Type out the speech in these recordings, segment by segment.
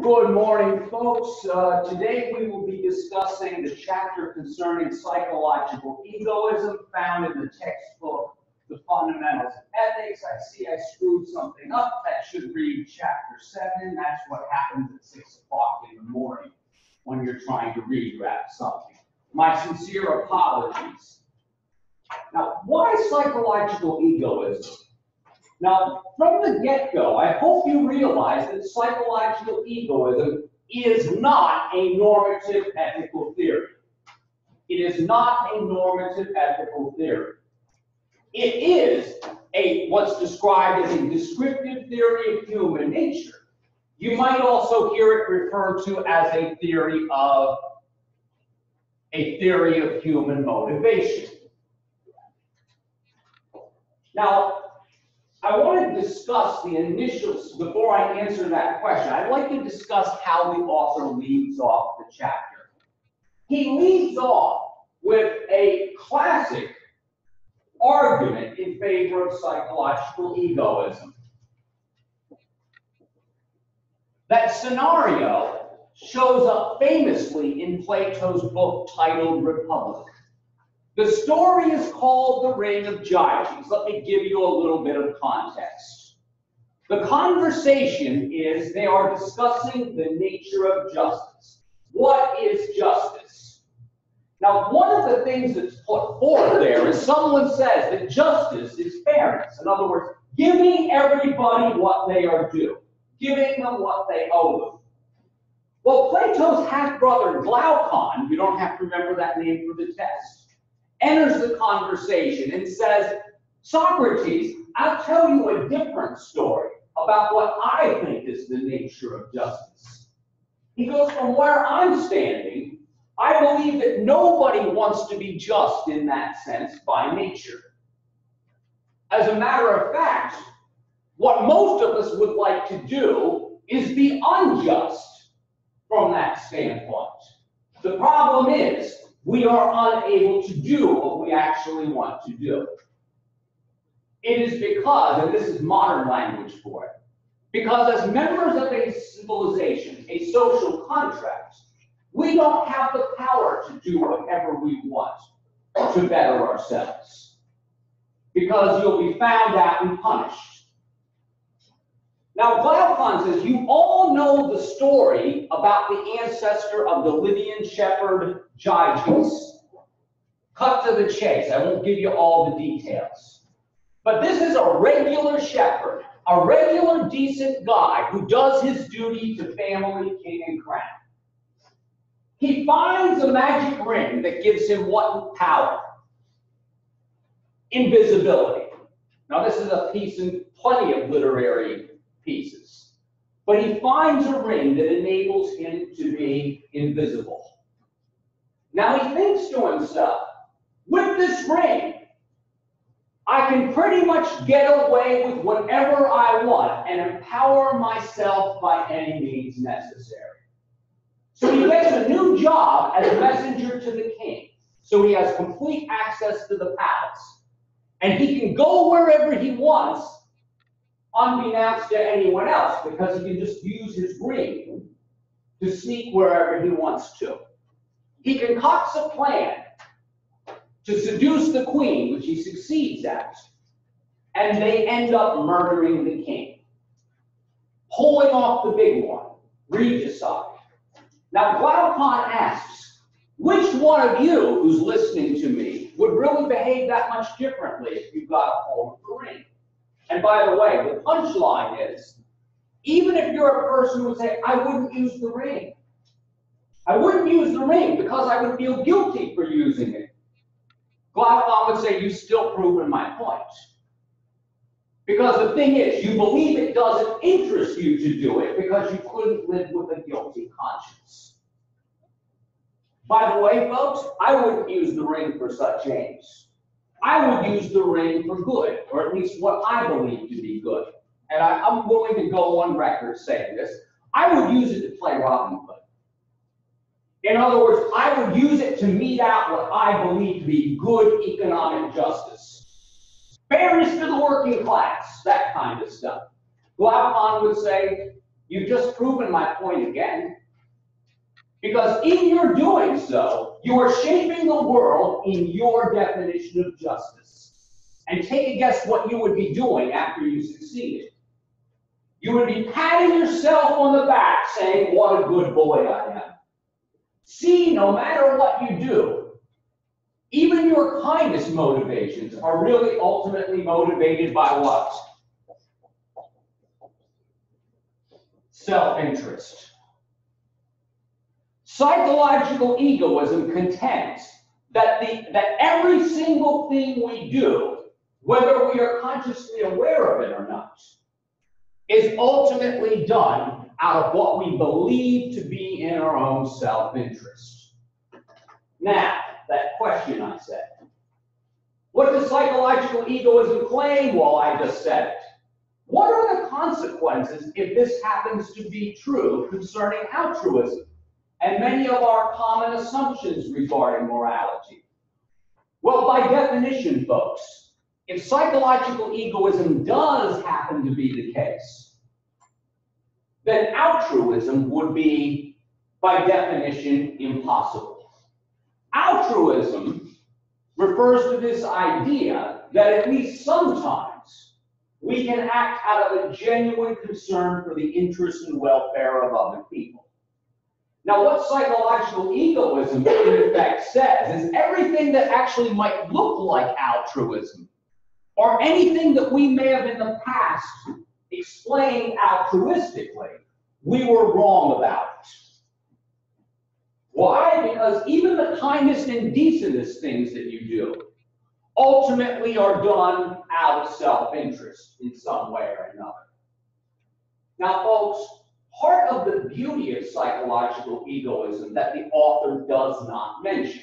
Good morning, folks. Today we will be discussing the chapter concerning psychological egoism found in the textbook, The Fundamentals of Ethics. I see I screwed something up. That should read chapter 7. That's what happens at 6 o'clock in the morning when you're trying to redraft something. My sincere apologies. Now, why psychological egoism? Now, from the get-go, I hope you realize that psychological egoism is not a normative ethical theory. It is not a normative ethical theory. It is what's described as a descriptive theory of human nature. You might also hear it referred to as a theory of human motivation. Now, I want to discuss the initials before I answer that question. I'd like to discuss how the author leads off the chapter. He leads off with a classic argument in favor of psychological egoism. That scenario shows up famously in Plato's book titled Republic. The story is called The Ring of Gyges. Let me give you a little bit of context. The conversation is they are discussing the nature of justice. What is justice? Now, one of the things that's put forth there is someone says that justice is fairness. In other words, giving everybody what they are due, giving them what they owe them. Well, Plato's half-brother Glaucon, you don't have to remember that name for the test, enters the conversation and says, Socrates, I'll tell you a different story about what I think is the nature of justice. He goes, from where I'm standing, I believe that nobody wants to be just in that sense by nature. As a matter of fact, what most of us would like to do is be unjust from that standpoint. The problem is, we are unable to do what we actually want to do. It is because, and this is modern language for it, because as members of a civilization, a social contract, we don't have the power to do whatever we want to better ourselves. Because you'll be found out and punished. Now, Glaucon says, you all know the story about the ancestor of the Lydian shepherd Gyges. Cut to the chase. I won't give you all the details. But this is a regular shepherd, a regular decent guy who does his duty to family, king, and crown. He finds a magic ring that gives him what power? Invisibility. Now, this is a piece in plenty of literary pieces. But he finds a ring that enables him to be invisible. Now he thinks to himself, with this ring, I can pretty much get away with whatever I want and empower myself by any means necessary. So he gets a new job as messenger to the king. So he has complete access to the palace. And he can go wherever he wants unbeknownst to anyone else, because he can just use his ring to sneak wherever he wants to. He concocts a plan to seduce the queen, which he succeeds at, and they end up murdering the king, pulling off the big one, regicide. Now, Glaucon asks, which one of you who's listening to me would really behave that much differently if you got a hold of the ring? And by the way, the punchline is, even if you're a person who would say, I wouldn't use the ring. I wouldn't use the ring because I would feel guilty for using it. Glaucon would say, you've still proven my point. Because the thing is, you believe it doesn't interest you to do it because you couldn't live with a guilty conscience. By the way, folks, I wouldn't use the ring for such aims. I would use the ring for good, or at least what I believe to be good. And I'm willing to go on record saying this. I would use it to play Robin Hood. In other words, I would use it to mete out what I believe to be good economic justice. Fairness to the working class, that kind of stuff. Glaucon would say, You've just proven my point again. Because in your doing so, you are shaping the world in your definition of justice. And take a guess what you would be doing after you succeeded. You would be patting yourself on the back saying, what a good boy I am. See, no matter what you do, even your kindest motivations are really ultimately motivated by what? Self-interest. Psychological egoism contends that every single thing we do, whether we are consciously aware of it or not, is ultimately done out of what we believe to be in our own self-interest. Now, that question I said. What does psychological egoism claim? Well, I just said it. What are the consequences if this happens to be true concerning altruism and many of our common assumptions regarding morality? Well, by definition, folks, if psychological egoism does happen to be the case, then altruism would be, by definition, impossible. Altruism refers to this idea that at least sometimes we can act out of a genuine concern for the interest and welfare of other people. Now, what psychological egoism in effect says is everything that actually might look like altruism, or anything that we may have in the past explained altruistically, we were wrong about it. Why? Because even the kindest and decentest things that you do ultimately are done out of self-interest in some way or another. Now, folks, part of the beauty of psychological egoism that the author does not mention,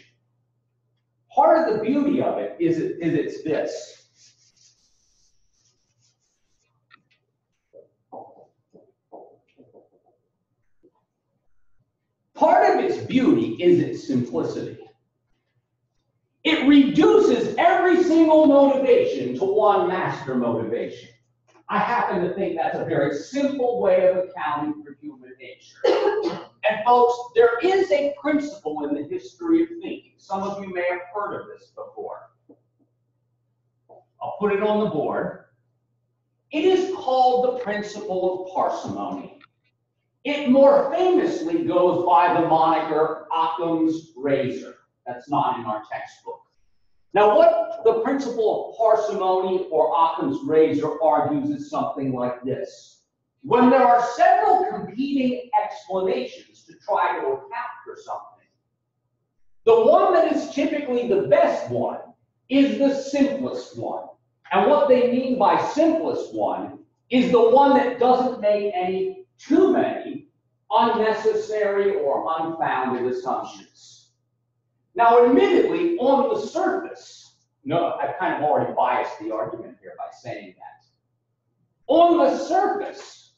part of the beauty of it is it's this. Part of its beauty is its simplicity. It reduces every single motivation to one master motivation. I happen to think that's a very simple way of accounting for human nature. And folks, there is a principle in the history of thinking. Some of you may have heard of this before. I'll put it on the board. It is called the principle of parsimony. It more famously goes by the moniker Occam's razor. That's not in our textbook. Now, what the principle of parsimony or Occam's razor argues is something like this. When there are several competing explanations to try to account for something, the one that is typically the best one is the simplest one. And what they mean by simplest one is the one that doesn't make too many unnecessary or unfounded assumptions. Now, admittedly, on the surface, no, I've kind of already biased the argument here by saying that. On the surface,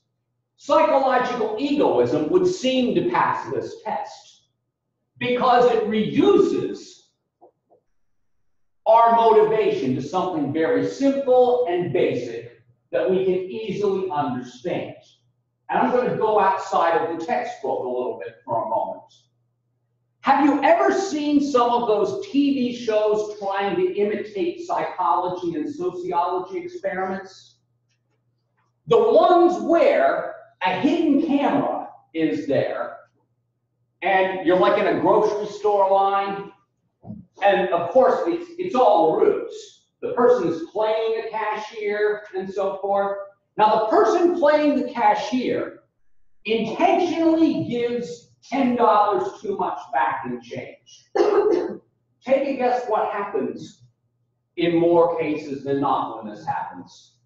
psychological egoism would seem to pass this test because it reduces our motivation to something very simple and basic that we can easily understand. And I'm going to go outside of the textbook a little bit for a moment. Have you ever seen some of those TV shows trying to imitate psychology and sociology experiments? The ones where a hidden camera is there, and you're like in a grocery store line, and of course it's all ruse. The person's playing a cashier and so forth. Now, the person playing the cashier intentionally gives $10 too much back in change. Take a guess what happens in more cases than not when this happens.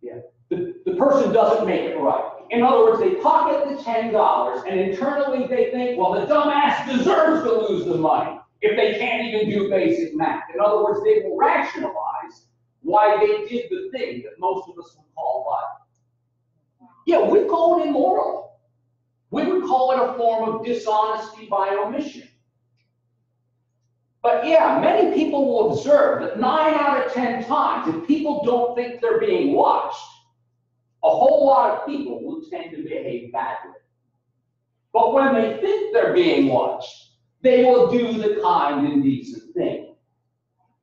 Yeah. The person doesn't make it right. In other words, they pocket the $10 and internally they think, well, the dumbass deserves to lose the money if they can't even do basic math. In other words, they will rationalize why they did the thing that most of us would call violent. Yeah, we call it immoral. We would call it a form of dishonesty by omission. But yeah, many people will observe that 9 out of 10 times, if people don't think they're being watched, a whole whole lot of people who tend to behave badly. But when they think they're being watched, they will do the kind and decent thing.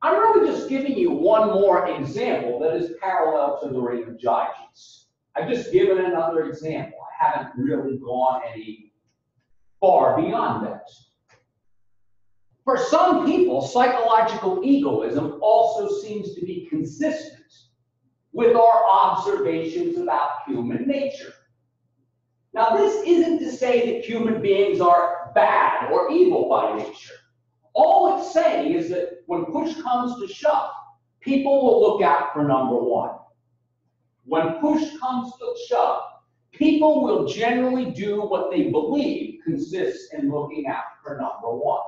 I'm really just giving you one more example that is parallel to the ring of Gyges. I've just given another example. I haven't really gone any far beyond that. For some people, psychological egoism also seems to be consistent with our observations about human nature. Now, this isn't to say that human beings are bad or evil by nature. All it's saying is that when push comes to shove, people will look out for number one. When push comes to shove, people will generally do what they believe consists in looking out for number one.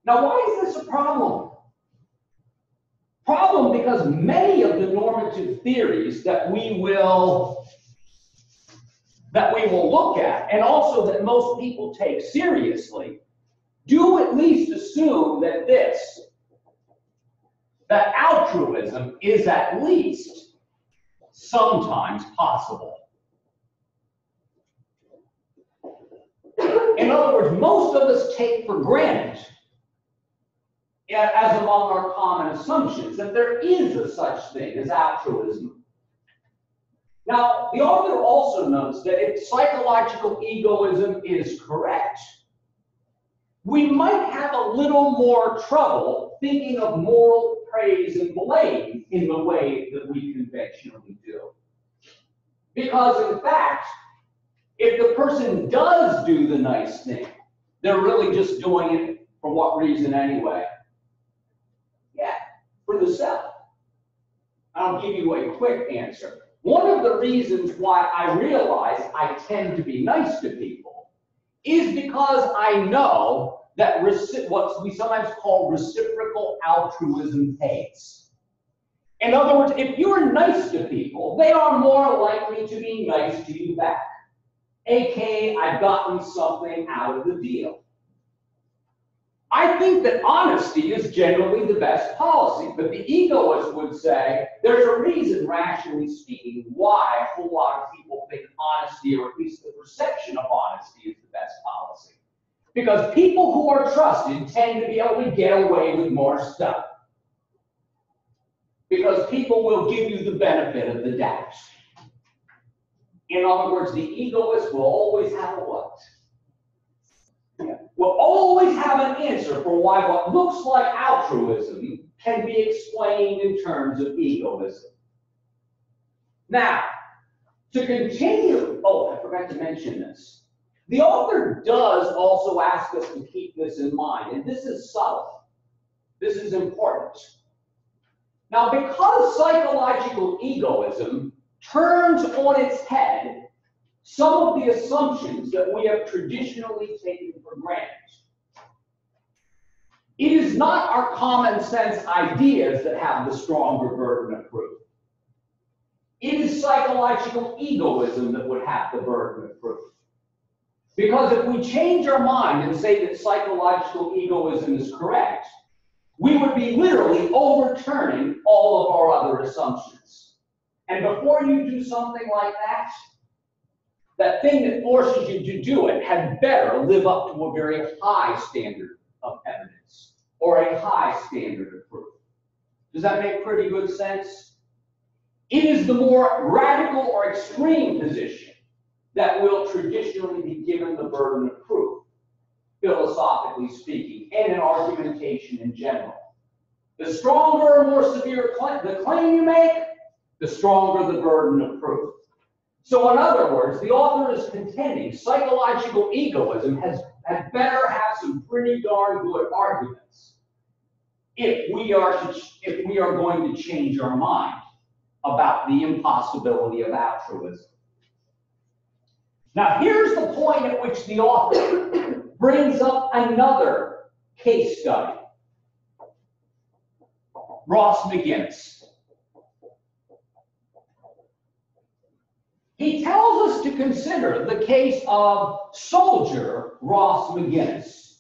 Now, why is this a problem? Problem because many of the normative theories that we will look at, and also that most people take seriously, do at least assume that altruism is at least sometimes possible. In other words, most of us take for granted, as among our common assumptions, that there is a such thing as altruism. Now, the author also notes that if psychological egoism is correct, we might have a little more trouble thinking of moral praise and blame in the way that we conventionally do. Because, in fact, if the person does do the nice thing, they're really just doing it for what reason anyway? Yeah, for the self. I'll give you a quick answer. One of the reasons why I realize I tend to be nice to people is because I know that what we sometimes call reciprocal altruism pays. In other words, if you're nice to people, they are more likely to be nice to you back. AKA, I've gotten something out of the deal. I think that honesty is generally the best policy, but the egoist would say there's a reason, rationally speaking, why a whole lot of people think honesty, or at least the perception of honesty, is the best policy. Because people who are trusted tend to be able to get away with more stuff. Because people will give you the benefit of the doubt. In other words, the egoist will always have a what? Will always have an answer for why what looks like altruism can be explained in terms of egoism. Now, to continue, I forgot to mention this. The author does also ask us to keep this in mind, and this is subtle. This is important. Now, because psychological egoism turns on its head some of the assumptions that we have traditionally taken for granted, it is not our common sense ideas that have the stronger burden of proof. It is psychological egoism that would have the burden of proof. Because if we change our mind and say that psychological egoism is correct, we would be literally overturning all of our other assumptions. And before you do something like that, that thing that forces you to do it had better live up to a very high standard of evidence or a high standard of proof. Does that make pretty good sense? It is the more radical or extreme position that will traditionally be given the burden of proof, philosophically speaking, and in argumentation in general. The stronger or more severe the claim you make, the stronger the burden of proof. So in other words, the author is contending psychological egoism had better have some pretty darn good arguments if we are going to change our mind about the impossibility of altruism. Now, here's the point at which the author brings up another case study. Ross McGinnis. He tells us to consider the case of soldier Ross McGinnis.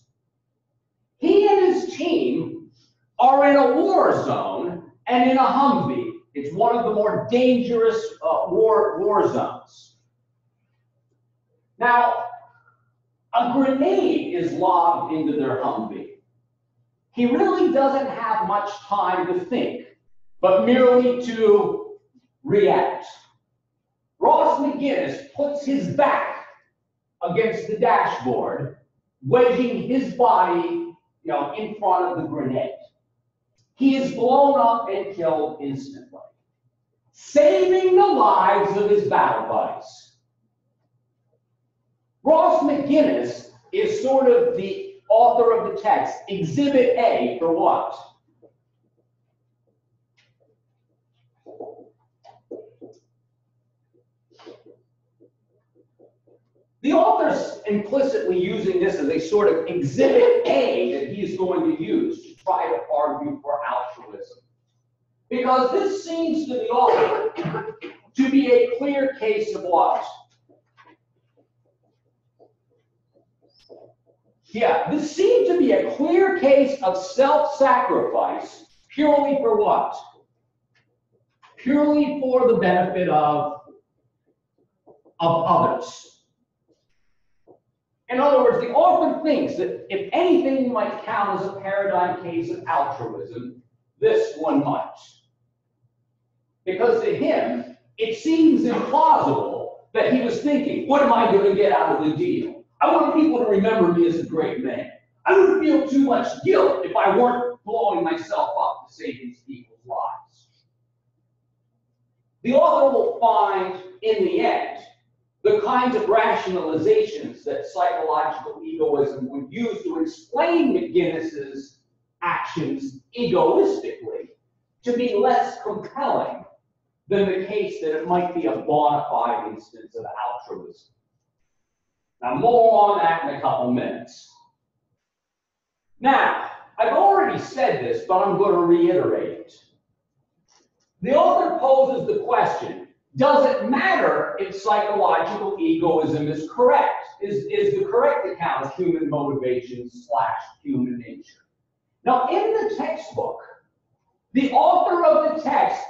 He and his team are in a war zone and in a Humvee It's one of the more dangerous war zones. Now, a grenade is lobbed into their Humvee. He really doesn't have much time to think, but merely to react. Ross McGinnis puts his back against the dashboard, wedging his body, in front of the grenade. He is blown up and killed instantly, saving the lives of his battle buddies. Ross McGinnis is sort of the author of the text, Exhibit A for what? The author's implicitly using this as a sort of Exhibit A that he's going to use to try to argue for altruism. Because this seems to the author to be a clear case of what? Yeah, this seemed to be a clear case of self-sacrifice purely for what? Purely for the benefit of others. In other words, the author thinks that if anything might count as a paradigm case of altruism, this one might. Because to him, it seems implausible that he was thinking, what am I going to get out of the deal? I want people to remember me as a great man. I would feel too much guilt if I weren't blowing myself up to save these people's lives. The author will find, in the end, the kinds of rationalizations that psychological egoism would use to explain McGinnis's actions egoistically to be less compelling than the case that it might be a bona fide instance of altruism. Now, more on that in a couple minutes. Now, I've already said this, but I'm going to reiterate it. The author poses the question, does it matter if psychological egoism is correct? Is the correct account of human motivations / human nature? Now, in the textbook, the author of the text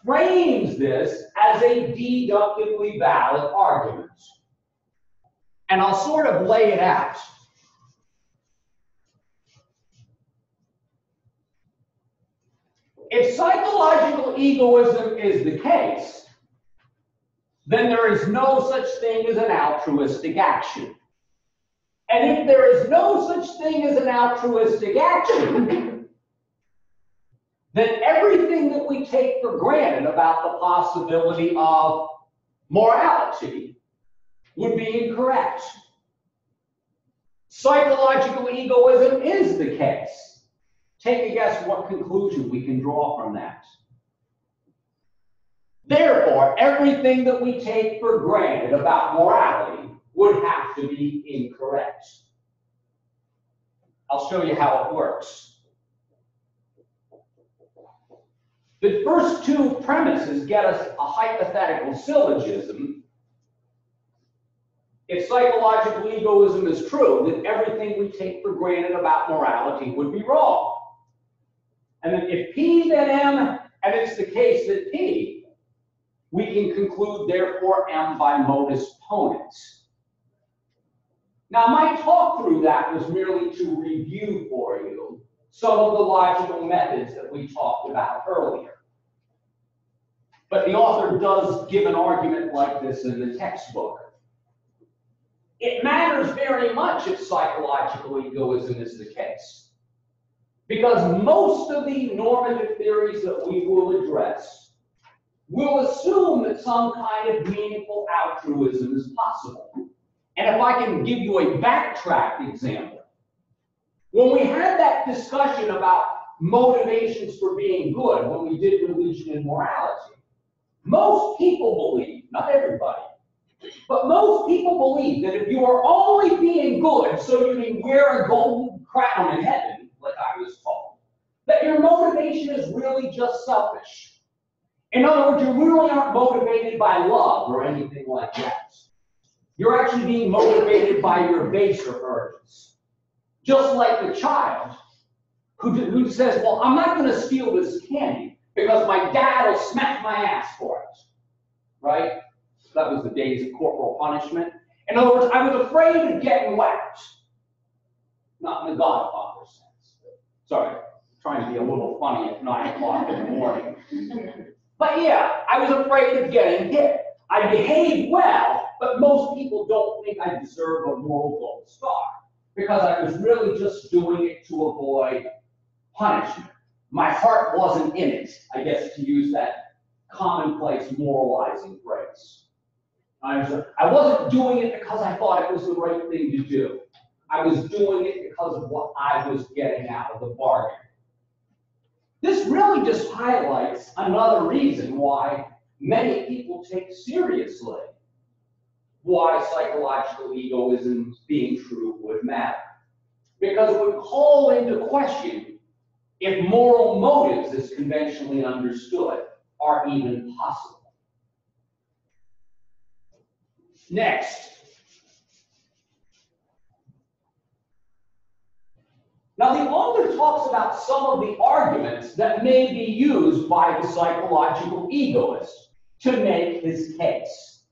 frames this as a deductively valid argument. And I'll sort of lay it out. If psychological egoism is the case, then there is no such thing as an altruistic action. And if there is no such thing as an altruistic action, then everything that we take for granted about the possibility of morality would be incorrect. Psychological egoism is the case. Take a guess what conclusion we can draw from that. Therefore, everything that we take for granted about morality would have to be incorrect. I'll show you how it works. The first two premises get us a hypothetical syllogism. If psychological egoism is true, then everything we take for granted about morality would be wrong. And then if P then M, and it's the case that P, we can conclude therefore M by modus ponens. Now my talk through that was merely to review for you some of the logical methods that we talked about earlier. But the author does give an argument like this in the textbook. It matters very much if psychological egoism is the case, because most of the normative theories that we will address will assume that some kind of meaningful altruism is possible. And if I can give you a backtracked example, when we had that discussion about motivations for being good, when we did religion and morality, most people believe, not everybody, but most people believe that if you are only being good so you can wear a golden crown in heaven, like I was told, that your motivation is really just selfish. In other words, you really aren't motivated by love or anything like that. You're actually being motivated by your baser urges. Just like the child who says, well, I'm not going to steal this candy because my dad will smack my ass for it, right? That was the days of corporal punishment. In other words, I was afraid of getting whacked. Not in the Godfather sense. Sorry, trying to be a little funny at 9 o'clock in the morning. But yeah, I was afraid of getting hit. I behaved well, but most people don't think I deserve a moral gold star because I was really just doing it to avoid punishment. My heart wasn't in it, I guess, to use that commonplace moralizing phrase. I wasn't doing it because I thought it was the right thing to do. I was doing it because of what I was getting out of the bargain. This really just highlights another reason why many people take seriously why psychological egoism being true would matter. Because it would call into question if moral motives, as conventionally understood, are even possible. Next. Now, the author talks about some of the arguments that may be used by the psychological egoist to make his case.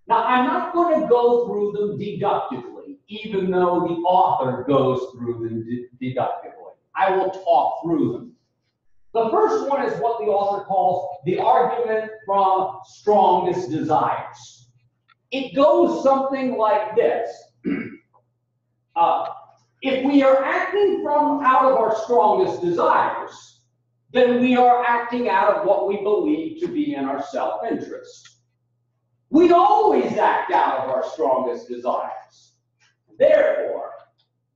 Now, I'm not going to go through them deductively, even though the author goes through them deductively. I will talk through them. The first one is what the author calls the argument from strongest desires. It goes something like this. If we are acting from out of our strongest desires, then we are acting out of what we believe to be in our self-interest. We always act out of our strongest desires. Therefore,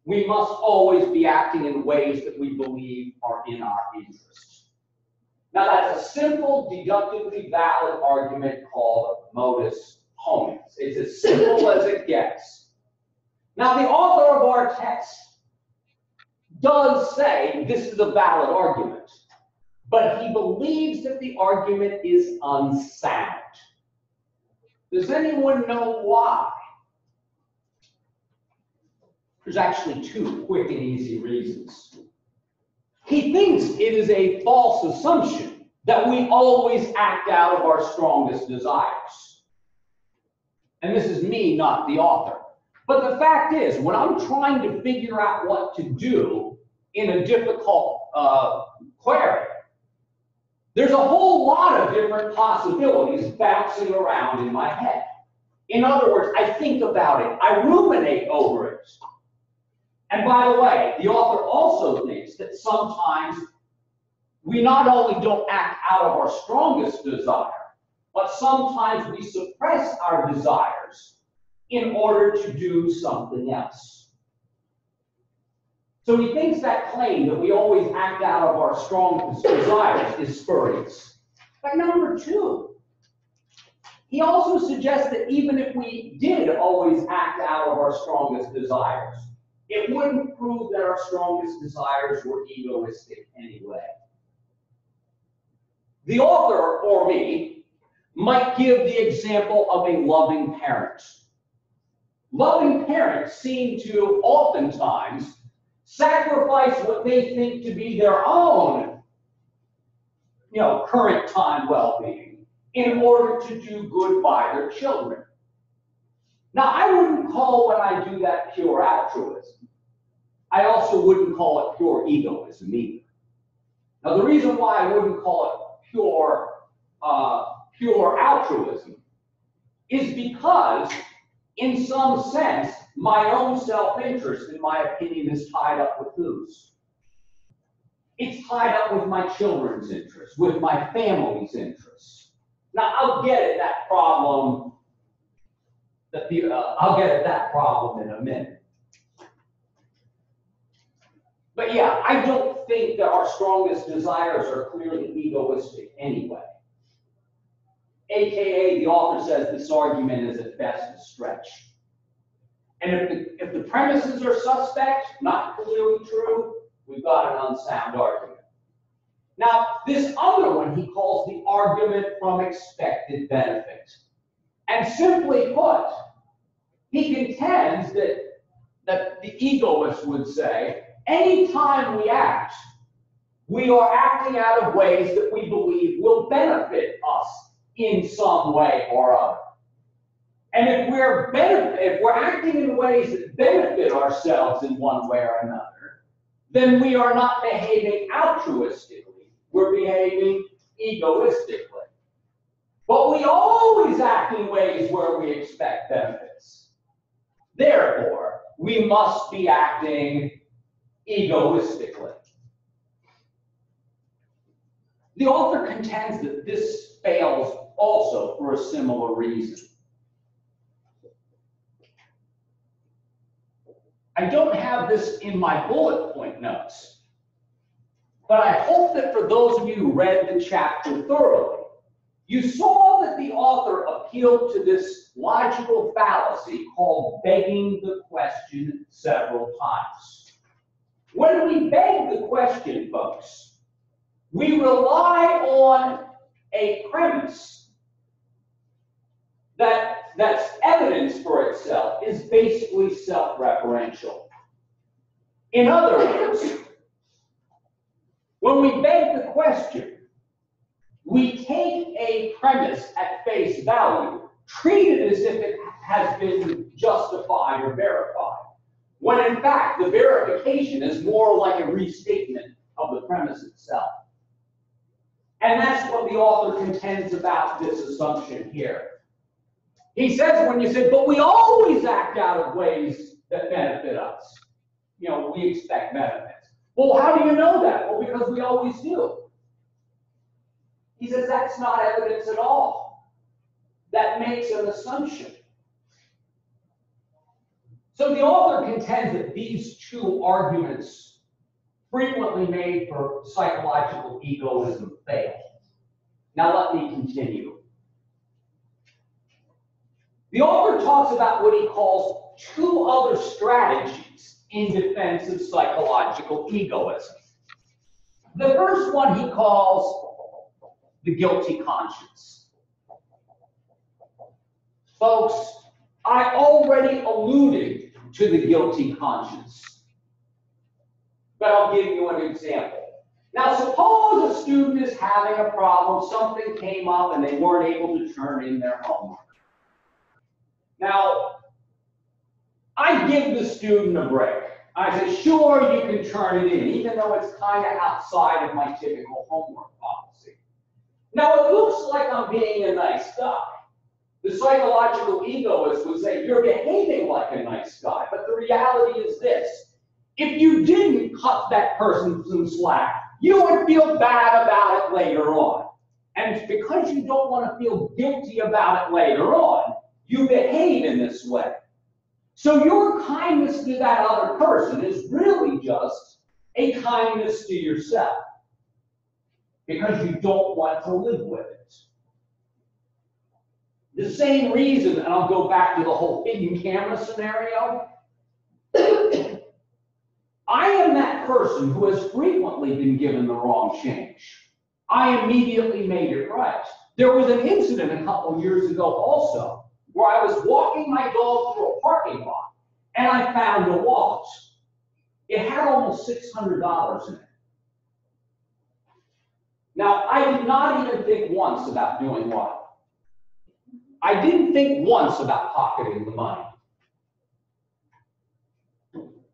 we must always be acting in ways that we believe are in our interest. Now, that's a simple, deductively valid argument called modus ponens. It's as simple as it gets. Now, the author of our text does say this is a valid argument, but he believes that the argument is unsound. Does anyone know why? There's actually two quick and easy reasons. He thinks it is a false assumption that we always act out of our strongest desires. And this is me, not the author. But the fact is, when I'm trying to figure out what to do in a difficult query, there's a whole lot of different possibilities bouncing around in my head. In other words, I think about it, I ruminate over it. And by the way, the author also thinks that sometimes we not only don't act out of our strongest desire, but sometimes we suppress our desires in order to do something else. So he thinks that claim that we always act out of our strongest desires is spurious. But number two, he also suggests that even if we did always act out of our strongest desires, it wouldn't prove that our strongest desires were egoistic anyway. The author, or me, might give the example of a loving parent. Loving parents seem to oftentimes sacrifice what they think to be their own, current time well-being in order to do good by their children. Now, I wouldn't call when I do that pure altruism. I also wouldn't call it pure egoism either. Now, the reason why I wouldn't call it pure altruism is because, in some sense, my own self-interest, in my opinion, is tied up with whose? It's tied up with my children's interests, with my family's interests. Now, I'll get at that problem. I'll get at that problem in a minute. But yeah, I don't think that our strongest desires are clearly egoistic anyway. AKA, the author says this argument is at best a stretch. And if the premises are suspect, not clearly true, we've got an unsound argument. Now, this other one he calls the argument from expected benefit. And simply put, he contends that the egoist would say, any time we act we are acting out of ways that we believe will benefit us in some way or other. And if we're acting in ways that benefit ourselves in one way or another, then we are not behaving altruistically, we're behaving egoistically. But we always act in ways where we expect benefits. Therefore, we must be acting egoistically. The author contends that this fails also for a similar reason. I don't have this in my bullet point notes, but I hope that for those of you who read the chapter thoroughly, you saw that the author appealed to this logical fallacy called begging the question several times. When we beg the question, folks, we rely on a premise that's evidence for itself is basically self-referential. In other words, when we beg the question, we take a premise at face value, treat it as if it has been justified or verified, when in fact the verification is more like a restatement of the premise itself. And that's what the author contends about this assumption here. He says when you say, but we always act out of ways that benefit us. You know, we expect benefits. Well, how do you know that? Well, because we always do. He says that's not evidence at all. That makes an assumption. So the author contends that these two arguments frequently made for psychological egoism fail. Now let me continue. The author talks about what he calls two other strategies in defense of psychological egoism. The first one he calls the guilty conscience. Folks, I already alluded to the guilty conscience, but I'll give you an example. Now, suppose a student is having a problem, something came up and they weren't able to turn in their homework. Now, I give the student a break. I say, sure, you can turn it in, even though it's kind of outside of my typical homework policy. Now, it looks like I'm being a nice guy. The psychological egoist would say, you're behaving like a nice guy, but the reality is this. If you didn't cut that person some slack, you would feel bad about it later on. And because you don't want to feel guilty about it later on, you behave in this way. So your kindness to that other person is really just a kindness to yourself because you don't want to live with it. The same reason, and I'll go back to the whole hidden camera scenario, I am that person who has frequently been given the wrong change. I immediately made it right. There was an incident a couple years ago also where I was walking my dog through a parking lot and I found a wallet. It had almost $600 in it. Now, I did not even think once about doing what? I didn't think once about pocketing the money.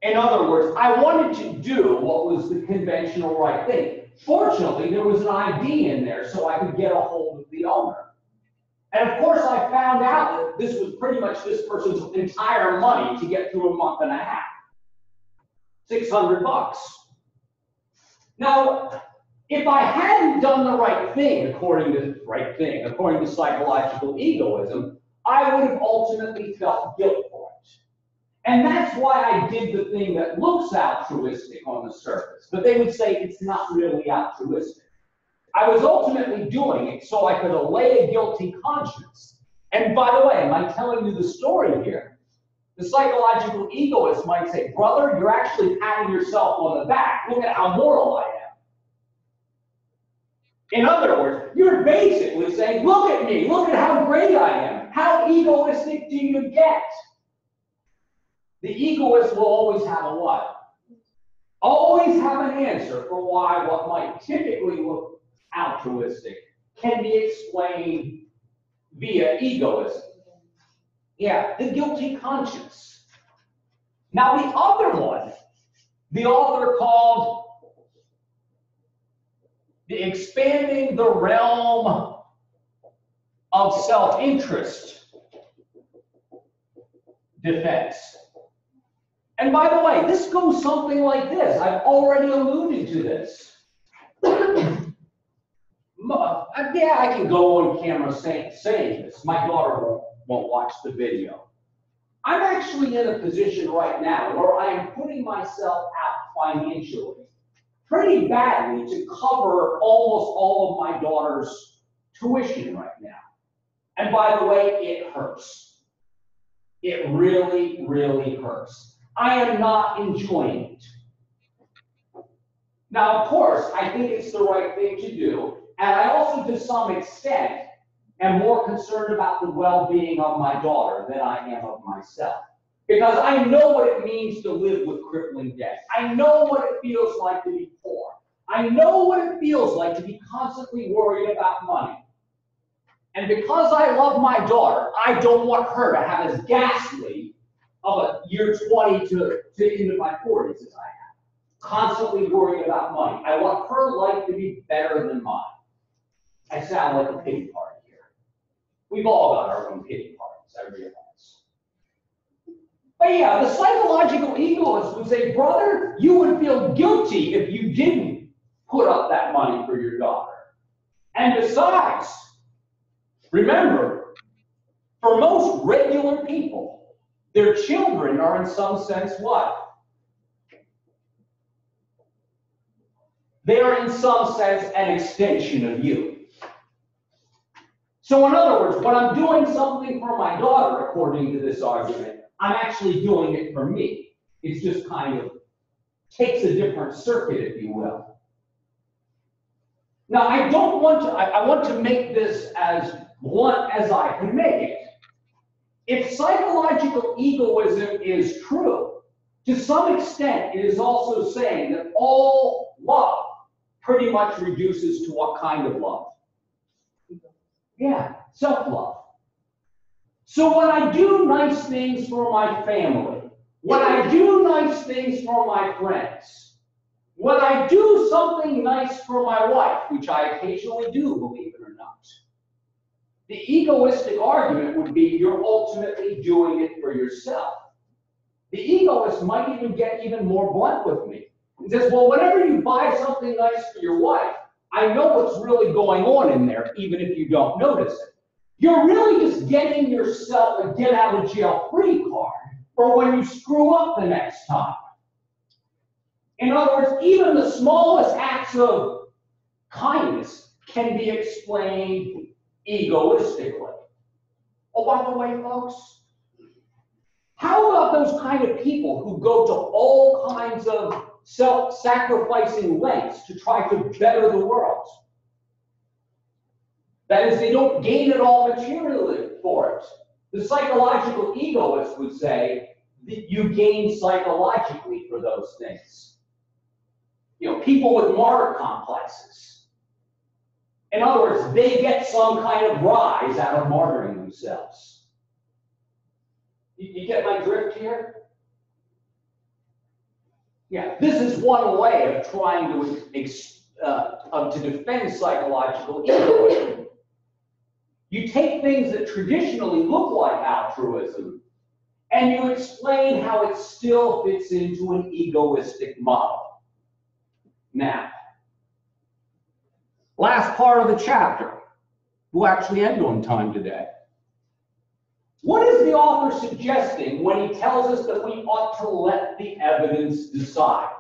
In other words, I wanted to do what was the conventional right thing. Fortunately, there was an ID in there so I could get a hold of the owner. And of course, I found out that this was pretty much this person's entire money to get through a month and a half. $600. Now, if I hadn't done the right thing, according to psychological egoism, I would have ultimately felt guilt for it. And that's why I did the thing that looks altruistic on the surface, but they would say it's not really altruistic. I was ultimately doing it so I could allay a guilty conscience. And by the way, am I telling you the story here? The psychological egoist might say, brother, you're actually patting yourself on the back. Look at how moral I am. In other words, you're basically saying, look at me, look at how great I am. How egoistic do you get? The egoist will always have a what? always have an answer for why what might typically look altruistic can be explained via egoism. Yeah, the guilty conscience. Now the other one, the author called the expanding the realm of self-interest defense. And by the way, this goes something like this. I've already alluded to this. Yeah, I can go on camera saying this. My daughter won't watch the video. I'm actually in a position right now where I am putting myself out financially pretty badly to cover almost all of my daughter's tuition right now. And by the way, it hurts. It really, really hurts. I am not enjoying it. Now, of course, I think it's the right thing to do. And I also, to some extent, am more concerned about the well-being of my daughter than I am of myself. Because I know what it means to live with crippling debt. I know what it feels like to be poor. I know what it feels like to be constantly worried about money. And because I love my daughter, I don't want her to have as ghastly of a year 20 to into my 40s as I have. Constantly worried about money. I want her life to be better than mine. I sound like a pity party here. We've all got our own pity parties, I realize. But yeah, the psychological egoist would say, brother, you would feel guilty if you didn't put up that money for your daughter. And besides, remember, for most regular people, their children are in some sense what? They are in some sense an extension of you. So in other words, when I'm doing something for my daughter, according to this argument, I'm actually doing it for me. It's just kind of takes a different circuit, if you will. Now, I want to make this as blunt as I can make it. If psychological egoism is true, to some extent, it is also saying that all love pretty much reduces to what kind of love? Yeah, self-love. So when I do nice things for my family, when I do nice things for my friends, when I do something nice for my wife, which I occasionally do, believe it or not, the egoistic argument would be you're ultimately doing it for yourself. The egoist might even get even more blunt with me. He says, well, whenever you buy something nice for your wife, I know what's really going on in there, even if you don't notice it. You're really just getting yourself a get-out-of-jail-free card for when you screw up the next time. In other words, even the smallest acts of kindness can be explained egoistically. Oh, by the way, folks, how about those kind of people who go to all kinds of self-sacrificing lengths to try to better the world? That is, they don't gain it all materially for it. The psychological egoist would say that you gain psychologically for those things. You know, people with martyr complexes. In other words, they get some kind of rise out of martyring themselves. You get my drift here? Yeah, this is one way of trying to defend psychological egoism. You take things that traditionally look like altruism, and you explain how it still fits into an egoistic model. Now, last part of the chapter. We'll actually end on time today. What is the author suggesting when he tells us that we ought to let the evidence decide?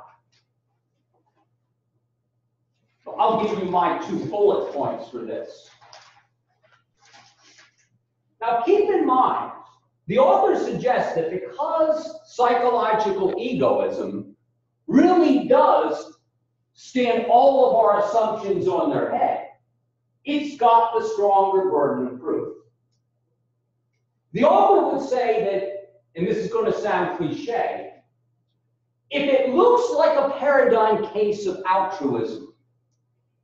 So I'll give you my 2 bullet points for this. Now keep in mind, the author suggests that because psychological egoism really does stand all of our assumptions on their head, it's got the stronger burden of proof. The author would say that, and this is going to sound cliche, if it looks like a paradigm case of altruism,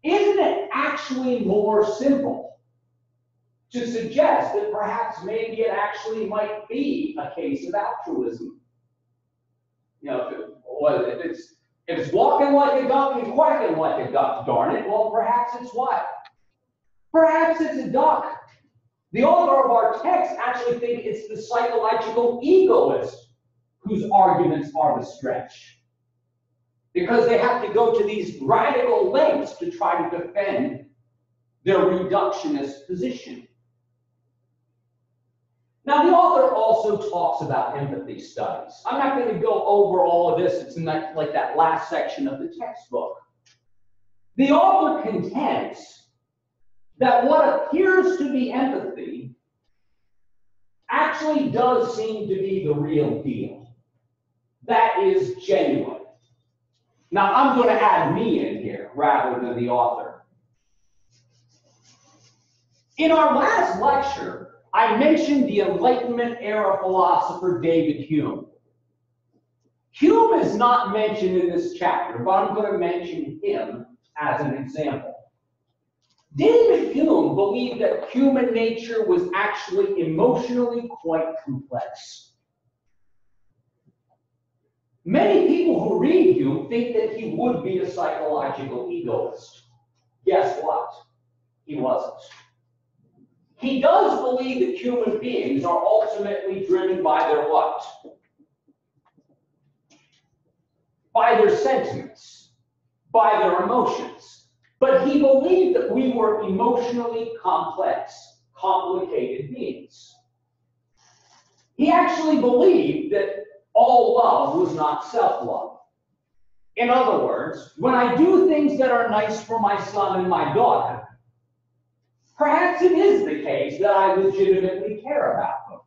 isn't it actually more simple to suggest that perhaps maybe it actually might be a case of altruism? You know, if it's walking like a duck and quacking like a duck, darn it, well, perhaps it's what? Perhaps it's a duck. The author of our text actually thinks it's the psychological egoist whose arguments are the stretch, because they have to go to these radical lengths to try to defend their reductionist position. Now, the author also talks about empathy studies. I'm not going to go over all of this. It's in like that last section of the textbook. The author contends that what appears to be empathy actually does seem to be the real deal. That is genuine. Now, I'm going to add me in here rather than the author. In our last lecture, I mentioned the Enlightenment era philosopher David Hume. Hume is not mentioned in this chapter, but I'm going to mention him as an example. David Hume believed that human nature was actually emotionally quite complex. Many people who read Hume think that he would be a psychological egoist. Guess what? He wasn't. He does believe that human beings are ultimately driven by their what? By their sentiments, by their emotions. But he believed that we were emotionally complex, complicated beings. He actually believed that all love was not self-love. In other words, when I do things that are nice for my son and my daughter, perhaps it is the case that I legitimately care about them.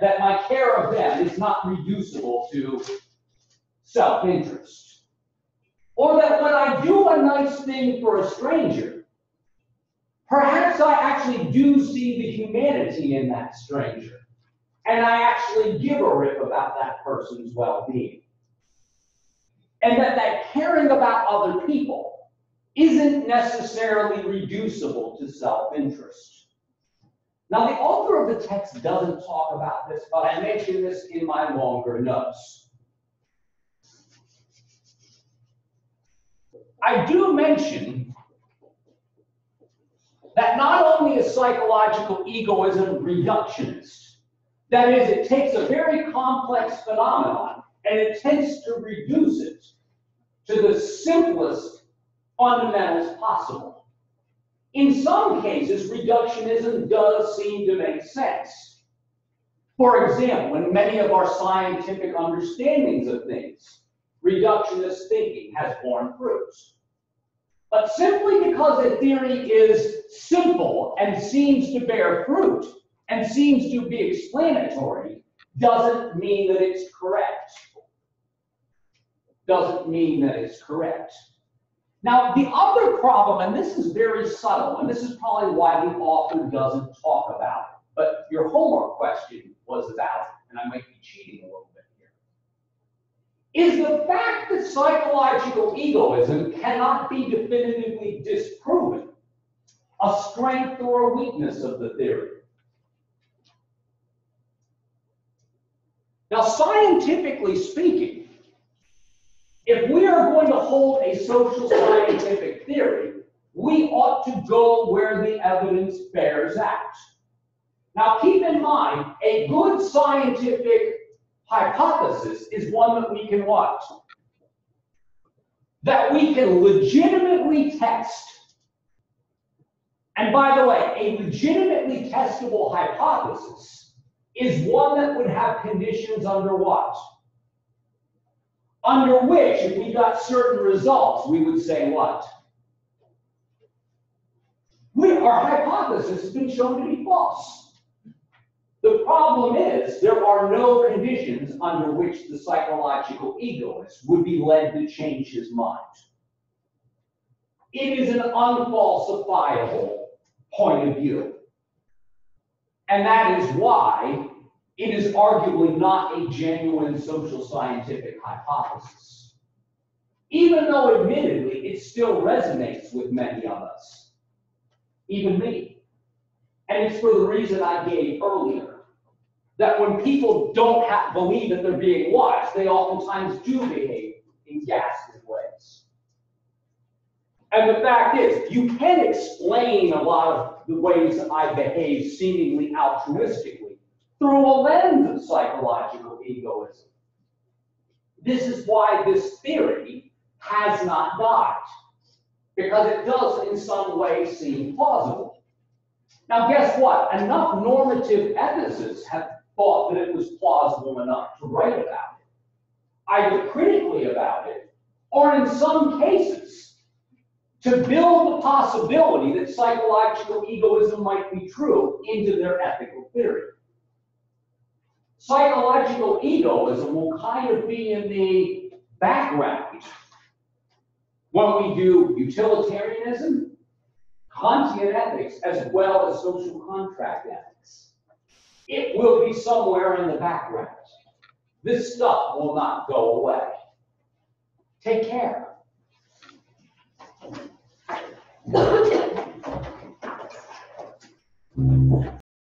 That my care of them is not reducible to self-interest. Or that when I do a nice thing for a stranger, perhaps I actually do see the humanity in that stranger, and I actually give a rip about that person's well-being. And that caring about other people isn't necessarily reducible to self-interest. Now, the author of the text doesn't talk about this, but I mention this in my longer notes. I do mention that not only is psychological egoism reductionist, that is, it takes a very complex phenomenon and it tends to reduce it to the simplest fundamentals possible. In some cases, reductionism does seem to make sense. For example, in many of our scientific understandings of things, reductionist thinking has borne fruits. But simply because a theory is simple and seems to bear fruit and seems to be explanatory doesn't mean that it's correct. Doesn't mean that it's correct. Now, the other problem, and this is very subtle, and this is probably why the author doesn't talk about it, but your homework question was about it, and I might be cheating a little bit here, is the fact that psychological egoism cannot be definitively disproven a strength or a weakness of the theory. Now, scientifically speaking, if we are going to hold a social scientific theory, we ought to go where the evidence bears out. Now, keep in mind, a good scientific hypothesis is one that we can what? That we can legitimately test. And by the way, a legitimately testable hypothesis is one that would have conditions under what? Under which, if we got certain results, we would say what? Our hypothesis has been shown to be false. The problem is there are no conditions under which the psychological egoist would be led to change his mind. It is an unfalsifiable point of view. And that is why it is arguably not a genuine social scientific hypothesis, even though admittedly it still resonates with many of us, even me. And it's for the reason I gave earlier, that when people don't believe that they're being watched, they oftentimes do behave in ghastly ways. And the fact is, you can explain a lot of the ways that I behave seemingly altruistically through a lens of psychological egoism. This is why this theory has not died, because it does in some way seem plausible. Now guess what? Enough normative ethicists have thought that it was plausible enough to write about it, either critically about it, or in some cases, to build the possibility that psychological egoism might be true into their ethical theory. Psychological egoism will kind of be in the background when we do utilitarianism, Kantian ethics, as well as social contract ethics. It will be somewhere in the background. This stuff will not go away. Take care.